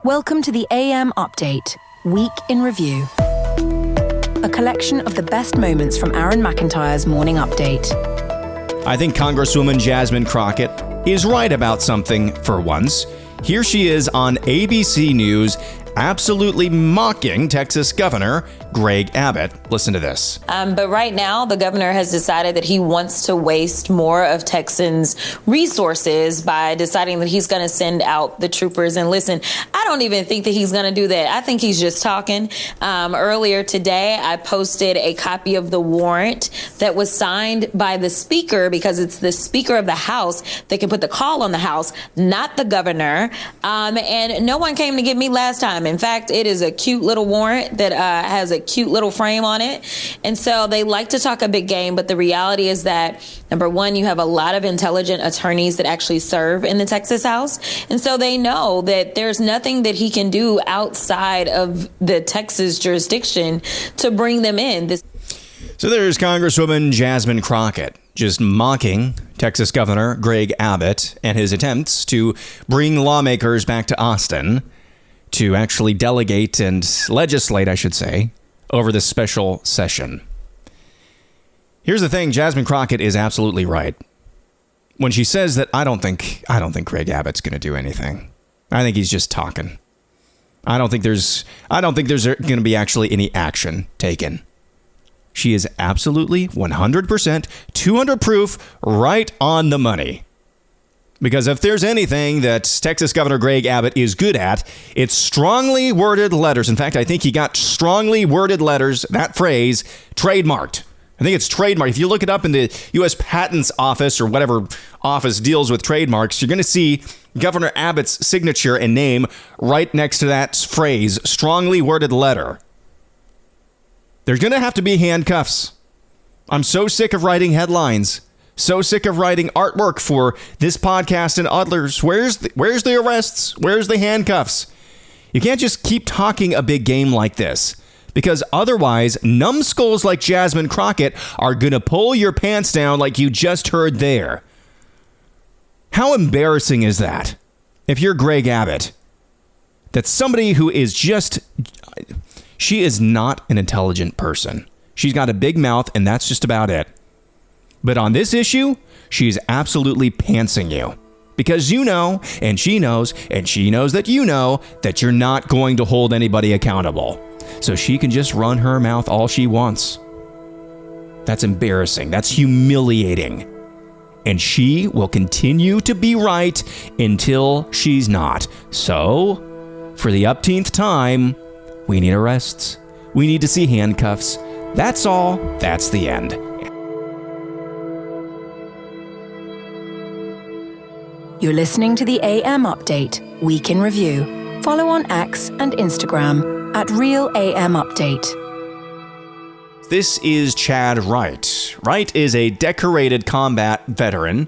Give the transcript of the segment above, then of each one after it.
Welcome to the AM Update, Week in Review. A collection of the best moments from Aaron McIntire's morning update. I think Congresswoman Jasmine Crockett is right about something for once. Here she is on ABC News, absolutely mocking Texas Governor Greg Abbott. Listen to this. But right now, the governor has decided that he wants to waste more of Texans' resources by deciding that he's going to send out the troopers. And listen, I don't even think that he's going to do that. I think he's just talking. Earlier today, I posted a copy of the warrant that was signed by the speaker, because it's the Speaker of the House that can put the call on the House, not the governor. And no one came to get me last time. In fact, it is a cute little warrant that has a cute little frame on it. And so they like to talk a big game, but the reality is that, number one, you have a lot of intelligent attorneys that actually serve in the Texas House. And so they know that there's nothing that he can do outside of the Texas jurisdiction to bring them in. So there's Congresswoman Jasmine Crockett just mocking Texas Governor Greg Abbott and his attempts to bring lawmakers back to Austin to actually delegate and legislate, I should say, over this special session. Here's the thing, Jasmine Crockett is absolutely right when she says that I don't think Greg Abbott's going to do anything. I think he's just talking. I don't think there's going to be actually any action taken. She is absolutely 100%, 200 proof, right on the money. Because if there's anything that Texas Governor Greg Abbott is good at, it's strongly worded letters. In fact, I think he got strongly worded letters, that phrase, trademarked. I think it's trademarked. If you look it up in the U.S. Patents Office or whatever office deals with trademarks, you're going to see Governor Abbott's signature and name right next to that phrase, strongly worded letter. There's going to have to be handcuffs. I'm so sick of writing headlines. So sick of writing artwork for this podcast and others. Where's the arrests? Where's the handcuffs? You can't just keep talking a big game like this, because otherwise numbskulls like Jasmine Crockett are going to pull your pants down like you just heard there. How embarrassing is that? If you're Greg Abbott, that's somebody who is just... She is not an intelligent person. She's got a big mouth, and that's just about it. But on this issue, she's absolutely pantsing you. Because you know, and she knows that you know, that you're not going to hold anybody accountable. So she can just run her mouth all she wants. That's embarrassing. That's humiliating. And she will continue to be right until she's not. So, for the upteenth time, we need arrests. We need to see handcuffs. That's all. That's the end. You're listening to the AM Update, Week in Review. Follow on X and Instagram at Real AM Update. This is Chad Wright. Wright is a decorated combat veteran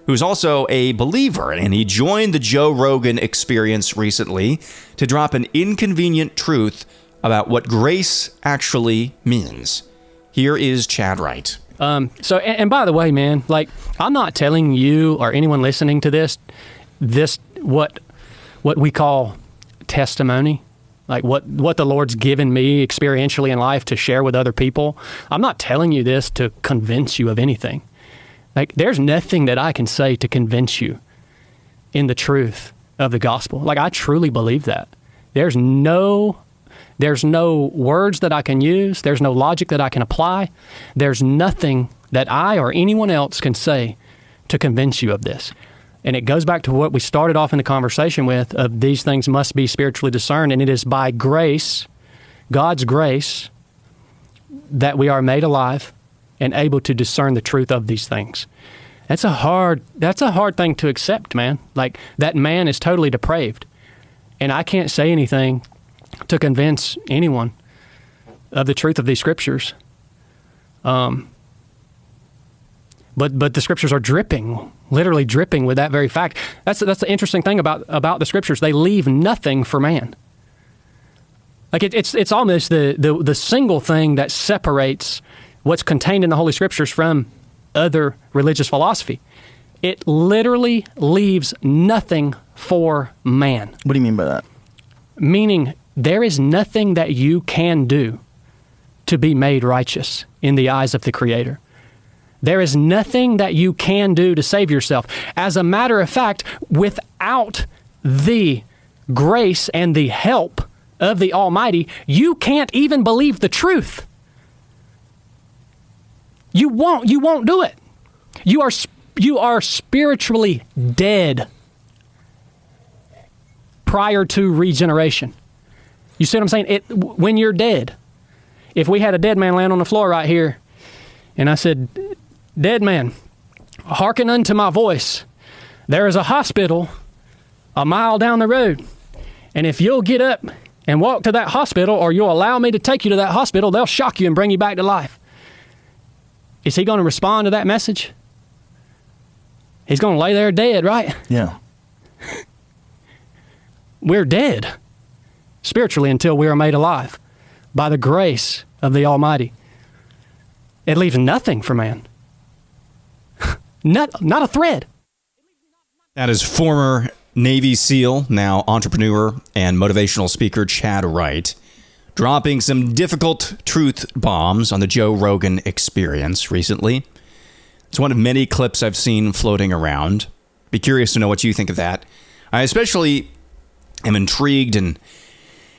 who's also a believer, and he joined the Joe Rogan Experience recently to drop an inconvenient truth about what grace actually means. Here is Chad Wright. And by the way, man, like, I'm not telling you or anyone listening to this what we call testimony, like what the Lord's given me experientially in life to share with other people. I'm not telling you this to convince you of anything. Like, there's nothing that I can say to convince you in the truth of the gospel. Like, I truly believe that. There's no words that I can use. There's no logic that I can apply. There's nothing that I or anyone else can say to convince you of this. And it goes back to what we started off in the conversation with, of these things must be spiritually discerned. And it is by grace, God's grace, that we are made alive and able to discern the truth of these things. That's a hard thing to accept, man. Like, that man is totally depraved. And I can't say anything to convince anyone of the truth of these scriptures. But the scriptures are dripping, literally dripping with that very fact. That's the interesting thing about the scriptures. They leave nothing for man. Like, it's almost the single thing that separates what's contained in the Holy Scriptures from other religious philosophy. It literally leaves nothing for man. What do you mean by that? meaning there is nothing that you can do to be made righteous in the eyes of the Creator. There is nothing that you can do to save yourself. As a matter of fact, without the grace and the help of the Almighty, you can't even believe the truth. You won't do it. You are spiritually dead prior to regeneration. You see what I'm saying? When you're dead, if we had a dead man laying on the floor right here, and I said, "Dead man, hearken unto my voice. There is a hospital a mile down the road, and if you'll get up and walk to that hospital, or you'll allow me to take you to that hospital, they'll shock you and bring you back to life." Is he going to respond to that message? He's going to lay there dead, right? Yeah. We're dead spiritually until we are made alive by the grace of the Almighty. It leaves nothing for man. Not a thread. That is former Navy SEAL, now entrepreneur and motivational speaker Chad Wright, dropping some difficult truth bombs on the Joe Rogan Experience recently. It's one of many clips I've seen floating around. Be curious to know what you think of that. I especially am intrigued, and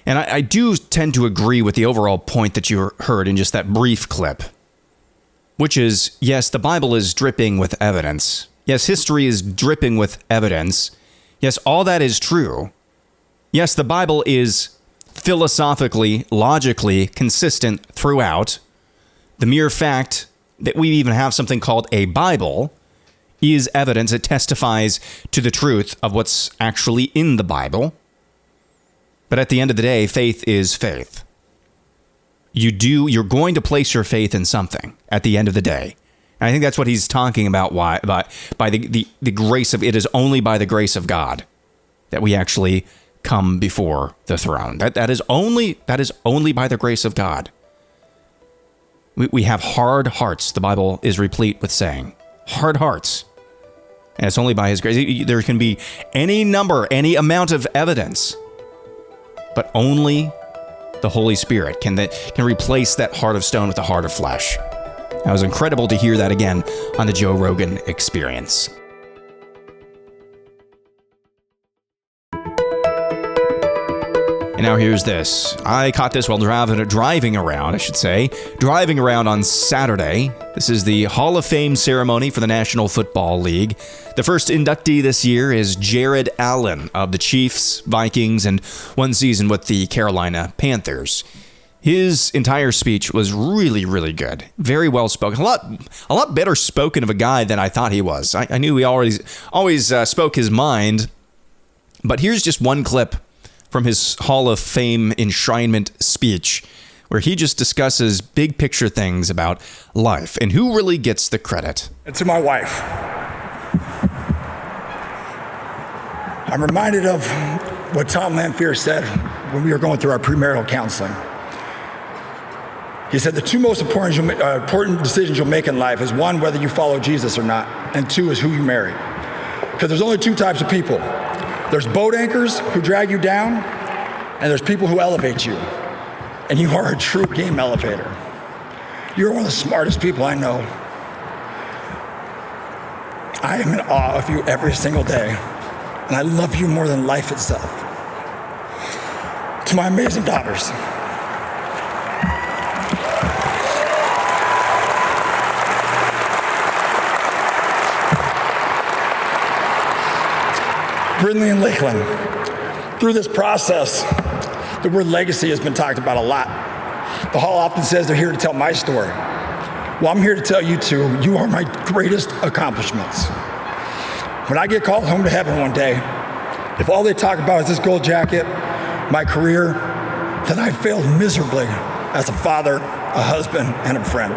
I do tend to agree with the overall point that you heard in just that brief clip, which is, yes, the Bible is dripping with evidence. Yes, history is dripping with evidence. Yes, all that is true. Yes, the Bible is philosophically, logically consistent throughout. The mere fact that we even have something called a Bible is evidence. It testifies to the truth of what's actually in the Bible. But at the end of the day, faith is faith. You're going to place your faith in something at the end of the day. And I think that's what he's talking about. Why? By the grace of, it is only by the grace of God that we actually come before the throne. That is only by the grace of God. We have hard hearts. The Bible is replete with saying hard hearts. And it's only by his grace. There can be any amount of evidence, but only the Holy Spirit can replace that heart of stone with a heart of flesh. It was incredible to hear that again on the Joe Rogan Experience. And now here's this. I caught this while driving around on Saturday. This is the Hall of Fame ceremony for the National Football League. The first inductee this year is Jared Allen of the Chiefs, Vikings, and one season with the Carolina Panthers. His entire speech was really, really good. Very well spoken. A lot better spoken of a guy than I thought he was. I knew he always spoke his mind. But here's just one clip from his Hall of Fame enshrinement speech, where he just discusses big picture things about life and who really gets the credit. And to my wife, I'm reminded of what Tom Lanphier said when we were going through our premarital counseling. He said the two most important decisions you'll make in life is, one, whether you follow Jesus or not, and two is who you marry. Because there's only two types of people. There's boat anchors who drag you down, and there's people who elevate you. And you are a true game elevator. You're one of the smartest people I know. I am in awe of you every single day, and I love you more than life itself. To my amazing daughters, Brindley and Lakeland, through this process, the word legacy has been talked about a lot. The Hall often says they're here to tell my story. Well, I'm here to tell you too, you are my greatest accomplishments. When I get called home to heaven one day, if all they talk about is this gold jacket, my career, then I failed miserably as a father, a husband, and a friend.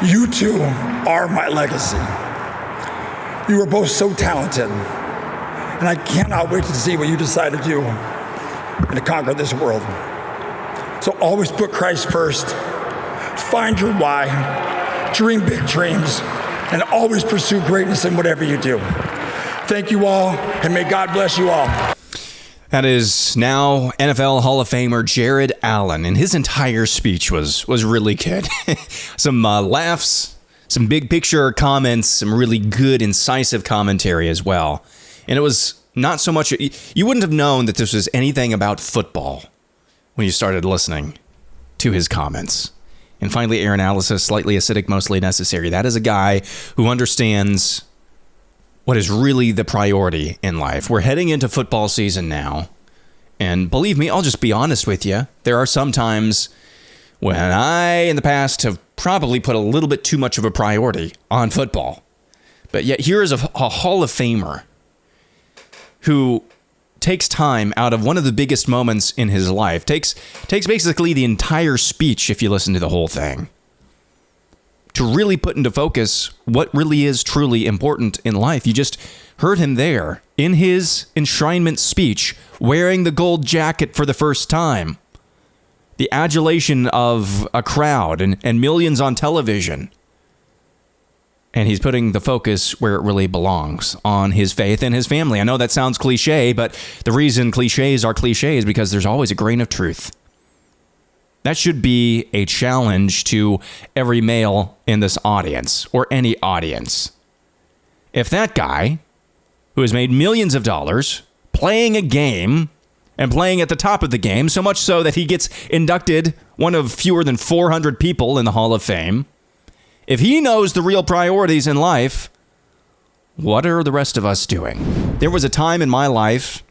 You two are my legacy. You are both so talented. And I cannot wait to see what you decide to do and to conquer this world. So always put Christ first, find your why, dream big dreams, and always pursue greatness in whatever you do. Thank you all, and may God bless you all. That is now NFL Hall of Famer Jared Allen, and his entire speech was really good. Some laughs, some big picture comments, some really good, incisive commentary as well. And it was not so much, you wouldn't have known that this was anything about football when you started listening to his comments. And finally, air analysis, slightly acidic, mostly necessary. That is a guy who understands what is really the priority in life. We're heading into football season now. And believe me, I'll just be honest with you. There are some times when I, in the past, have probably put a little bit too much of a priority on football. But yet here is a Hall of Famer who takes time out of one of the biggest moments in his life, takes basically the entire speech, if you listen to the whole thing, to really put into focus what really is truly important in life. You just heard him there in his enshrinement speech, wearing the gold jacket for the first time. The adulation of a crowd and millions on television. And he's putting the focus where it really belongs, on his faith and his family. I know that sounds cliche, but the reason cliches are cliches is because there's always a grain of truth. That should be a challenge to every male in this audience, or any audience. If that guy, who has made millions of dollars playing a game, and playing at the top of the game, so much so that he gets inducted, one of fewer than 400 people in the Hall of Fame, if he knows the real priorities in life, what are the rest of us doing? There was a time in my life,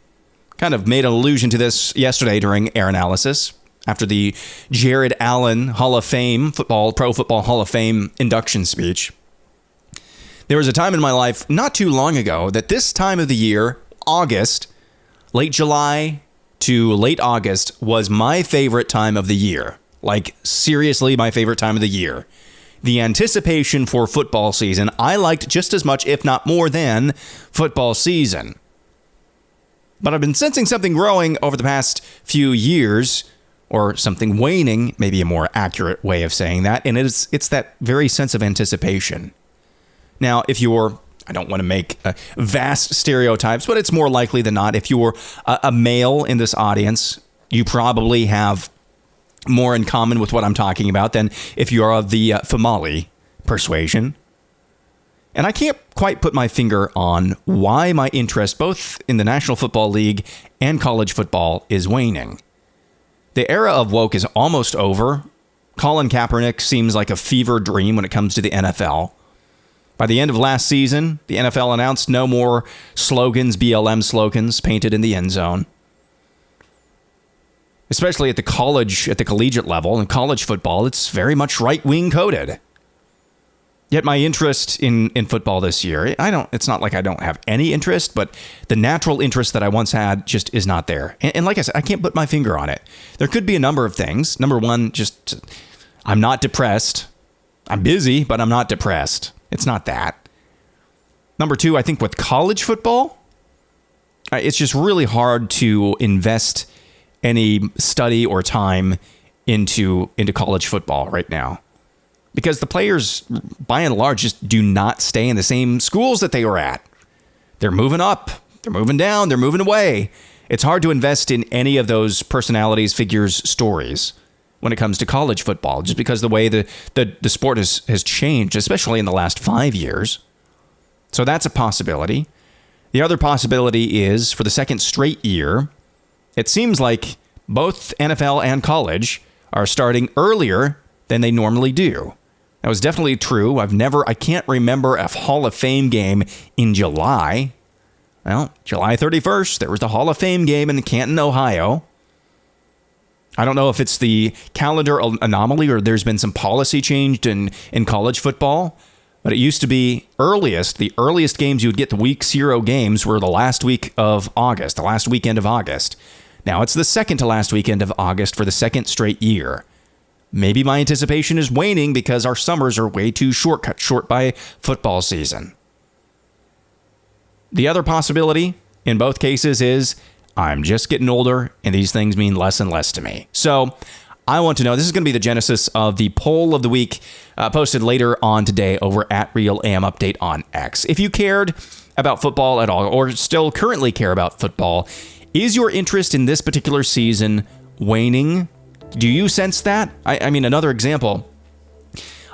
kind of made an allusion to this yesterday during air analysis, after the Jared Allen Hall of Fame, Pro Football Hall of Fame induction speech. There was a time in my life not too long ago that this time of the year, August, late July to late August, was my favorite time of the year. Like, seriously, my favorite time of the year. The anticipation for football season, I liked just as much, if not more than, football season. But I've been sensing something growing over the past few years, or something waning, maybe a more accurate way of saying that, and it's that very sense of anticipation. Now, if you're, I don't want to make vast stereotypes, but it's more likely than not, if you're a male in this audience, you probably have more in common with what I'm talking about than if you're of the Famali persuasion. And I can't quite put my finger on why my interest both in the National Football League and college football is waning. The era of woke is almost over. Colin Kaepernick seems like a fever dream when it comes to the NFL. By the end of last season, the NFL announced no more slogans, BLM slogans, painted in the end zone. Especially at the collegiate level, in college football, it's very much right-wing coded. Yet my interest in football this year, it's not like I don't have any interest, but the natural interest that I once had just is not there. And like I said, I can't put my finger on it. There could be a number of things. Number one, just I'm not depressed. I'm busy, but I'm not depressed. It's not that. Number two, I think with college football, it's just really hard to invest any study or time into college football right now. Because the players, by and large, just do not stay in the same schools that they were at. They're moving up, they're moving down, they're moving away. It's hard to invest in any of those personalities, figures, stories when it comes to college football, just because the way the sport has changed, especially in the last 5 years. So that's a possibility. The other possibility is, for the second straight year, it seems like both NFL and college are starting earlier than they normally do. That was definitely true. I can't remember a Hall of Fame game in July. Well, July 31st, there was the Hall of Fame game in Canton, Ohio. I don't know if it's the calendar anomaly or there's been some policy changed in college football, but it used to be the earliest games you would get, the week 0 games, were the last week of August, the last weekend of August. Now it's the second to last weekend of August for the second straight year. Maybe my anticipation is waning because our summers are way too short, cut short by football season. The other possibility in both cases is I'm just getting older and these things mean less and less to me. So I want to know, this is going to be the genesis of the poll of the week posted later on today over at Real AM Update on X. If you cared about football at all, or still currently care about football, Is your interest in this particular season waning? Do you sense that? I mean, another example.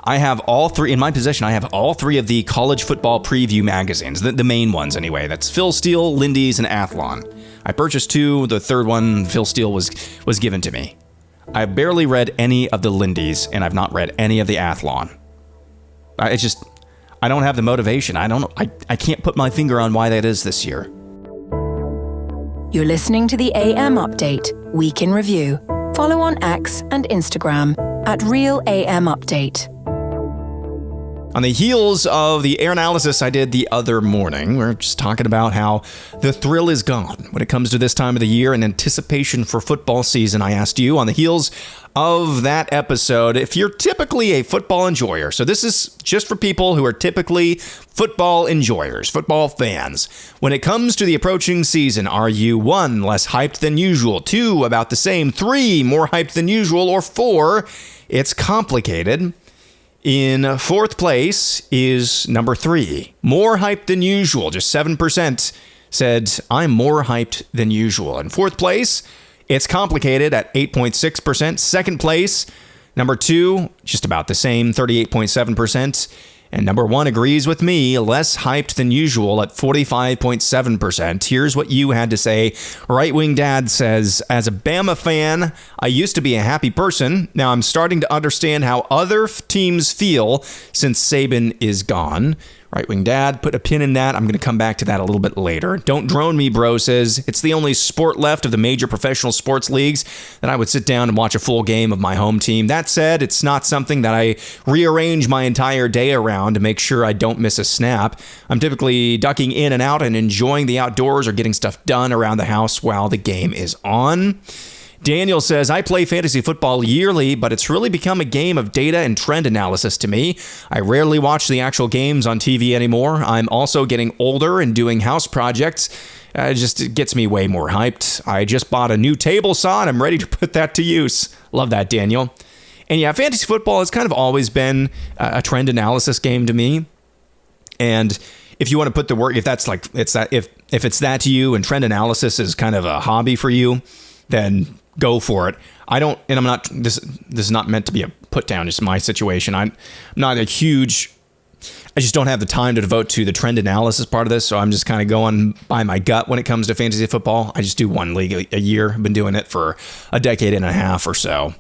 I have all three in my possession. I have all three of the college football preview magazines, the main ones anyway. That's Phil Steele, Lindy's, and Athlon. I purchased two. The third one, Phil Steele, was given to me. I barely read any of the Lindy's, and I've not read any of the Athlon. I don't have the motivation. I can't put my finger on why that is this year. You're listening to the AM Update, Week in Review. Follow on X and Instagram at Real AM Update. On the heels of the air analysis I did the other morning, we're just talking about how the thrill is gone when it comes to this time of the year in anticipation for football season. I asked you on the heels of that episode if you're typically a football enjoyer. So this is just for people who are typically football enjoyers, football fans. When it comes to the approaching season, are you 1, less hyped than usual, 2, about the same, 3, more hyped than usual, or 4, it's complicated? In fourth place is number 3, more hyped than usual. Just 7% said, I'm more hyped than usual. In fourth place, it's complicated at 8.6%. Second place, number 2, just about the same, 38.7%. And number 1 agrees with me, less hyped than usual at 45.7%. Here's what you had to say. Right Wing Dad says, as a Bama fan, I used to be a happy person. Now I'm starting to understand how other teams feel since Saban is gone. Right Wing Dad, put a pin in that. I'm going to come back to that a little bit later. Don't drone me, bro, says, it's the only sport left of the major professional sports leagues that I would sit down and watch a full game of my home team. That said, it's not something that I rearrange my entire day around to make sure I don't miss a snap. I'm typically ducking in and out and enjoying the outdoors or getting stuff done around the house while the game is on. Daniel says, I play fantasy football yearly, but it's really become a game of data and trend analysis to me. I rarely watch the actual games on TV anymore. I'm also getting older and doing house projects. It gets me way more hyped. I just bought a new table saw and I'm ready to put that to use. Love that, Daniel. And yeah, fantasy football has kind of always been a trend analysis game to me. And if you want to put the work, if it's that to you and trend analysis is kind of a hobby for you, then go for it. This is not meant to be a put down, just my situation. I'm not I just don't have the time to devote to the trend analysis part of this. So I'm just kind of going by my gut when it comes to fantasy football. I just do one league a year. I've been doing it for a decade and a half or so.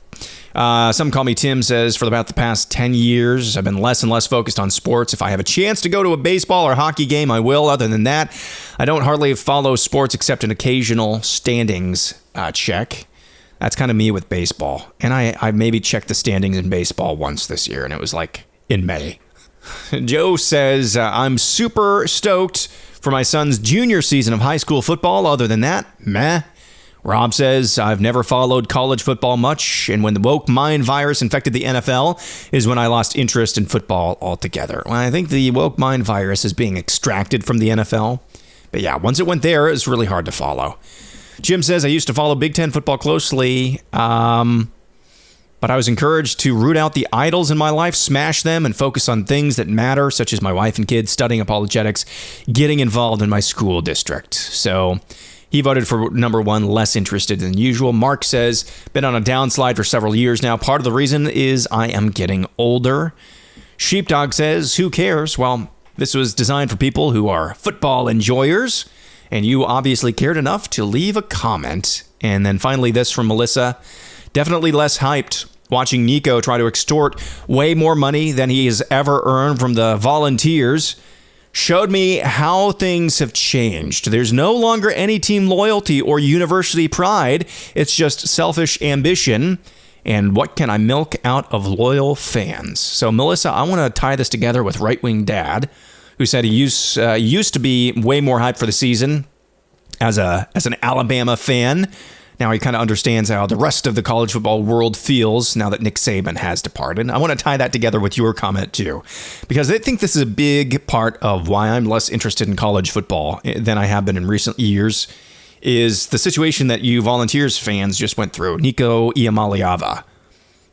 Some call me Tim says, for about the past 10 years, I've been less and less focused on sports. If I have a chance to go to a baseball or hockey game, I will. Other than that, I don't hardly follow sports except an occasional standings check. That's kind of me with baseball. And I maybe checked the standings in baseball once this year, and it was like in May. Joe says, I'm super stoked for my son's junior season of high school football. Other than that, meh. Rob says, I've never followed college football much, and when the woke mind virus infected the NFL is when I lost interest in football altogether. Well, I think the woke mind virus is being extracted from the NFL. But yeah, once it went there, it was really hard to follow. Jim says, I used to follow Big Ten football closely, but I was encouraged to root out the idols in my life, smash them, and focus on things that matter, such as my wife and kids, studying apologetics, getting involved in my school district. So he voted for number 1, less interested than usual. Mark says, been on a downslide for several years now. Part of the reason is I am getting older. Sheepdog says, who cares? Well, this was designed for people who are football enjoyers, and you obviously cared enough to leave a comment. And then finally, this from Melissa, definitely less hyped. Watching Nico try to extort way more money than he has ever earned from the volunteers showed me how things have changed. There's no longer any team loyalty or university pride. It's just selfish ambition. And what can I milk out of loyal fans? So, Melissa, I want to tie this together with Right Wing Dad, who said he used to be way more hyped for the season as an Alabama fan. Now he kind of understands how the rest of the college football world feels now that Nick Saban has departed. I want to tie that together with your comment too, because I think this is a big part of why I'm less interested in college football than I have been in recent years, is the situation that you Volunteers fans just went through. Nico Iamaleava.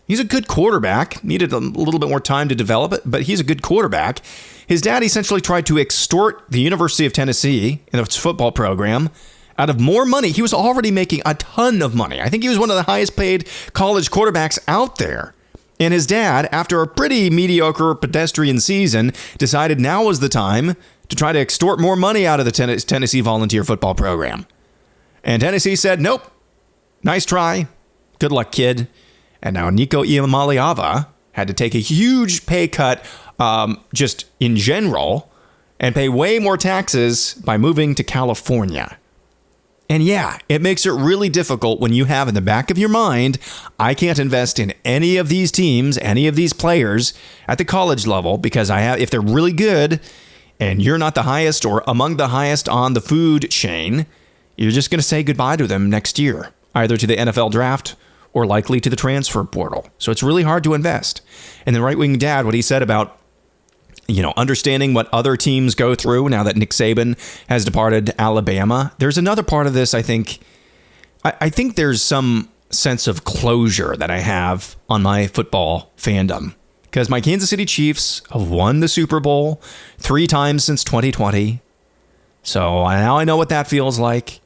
He's a good quarterback, needed a little bit more time to develop it, but he's a good quarterback. His dad essentially tried to extort the University of Tennessee in its football program out of more money. He was already making a ton of money. I think he was one of the highest paid college quarterbacks out there. And his dad, after a pretty mediocre pedestrian season, decided now was the time to try to extort more money out of the Tennessee volunteer football program. And Tennessee said, nope, nice try. Good luck, kid. And now Nico Iamaleava had to take a huge pay cut just in general and pay way more taxes by moving to California. And yeah, it makes it really difficult when you have in the back of your mind, I can't invest in any of these teams, any of these players at the college level because if they're really good and you're not the highest or among the highest on the food chain, you're just going to say goodbye to them next year, either to the NFL draft or likely to the transfer portal. So it's really hard to invest. And the right-wing dad, what he said about understanding what other teams go through now that Nick Saban has departed Alabama. There's another part of this, I think. I think there's some sense of closure that I have on my football fandom because my Kansas City Chiefs have won the Super Bowl 3 times since 2020. So now I know what that feels like.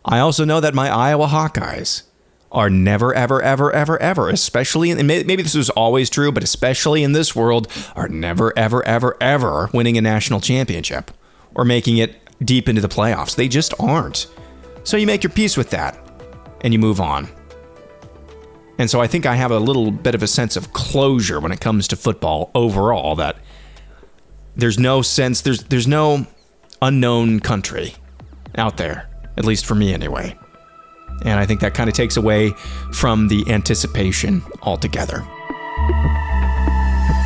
I also know that my Iowa Hawkeyes are never, ever, ever, ever, ever, especially, and maybe this was always true, but especially in this world, are never, ever, ever, ever winning a national championship or making it deep into the playoffs. They just aren't. So you make your peace with that and you move on. And so I think I have a little bit of a sense of closure when it comes to football overall, that there's no sense, there's no unknown country out there, at least for me anyway. And I think that kind of takes away from the anticipation altogether.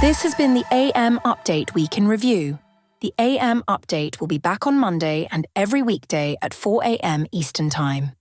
This has been the AM Update Week in Review. The AM Update will be back on Monday and every weekday at 4 a.m. Eastern Time.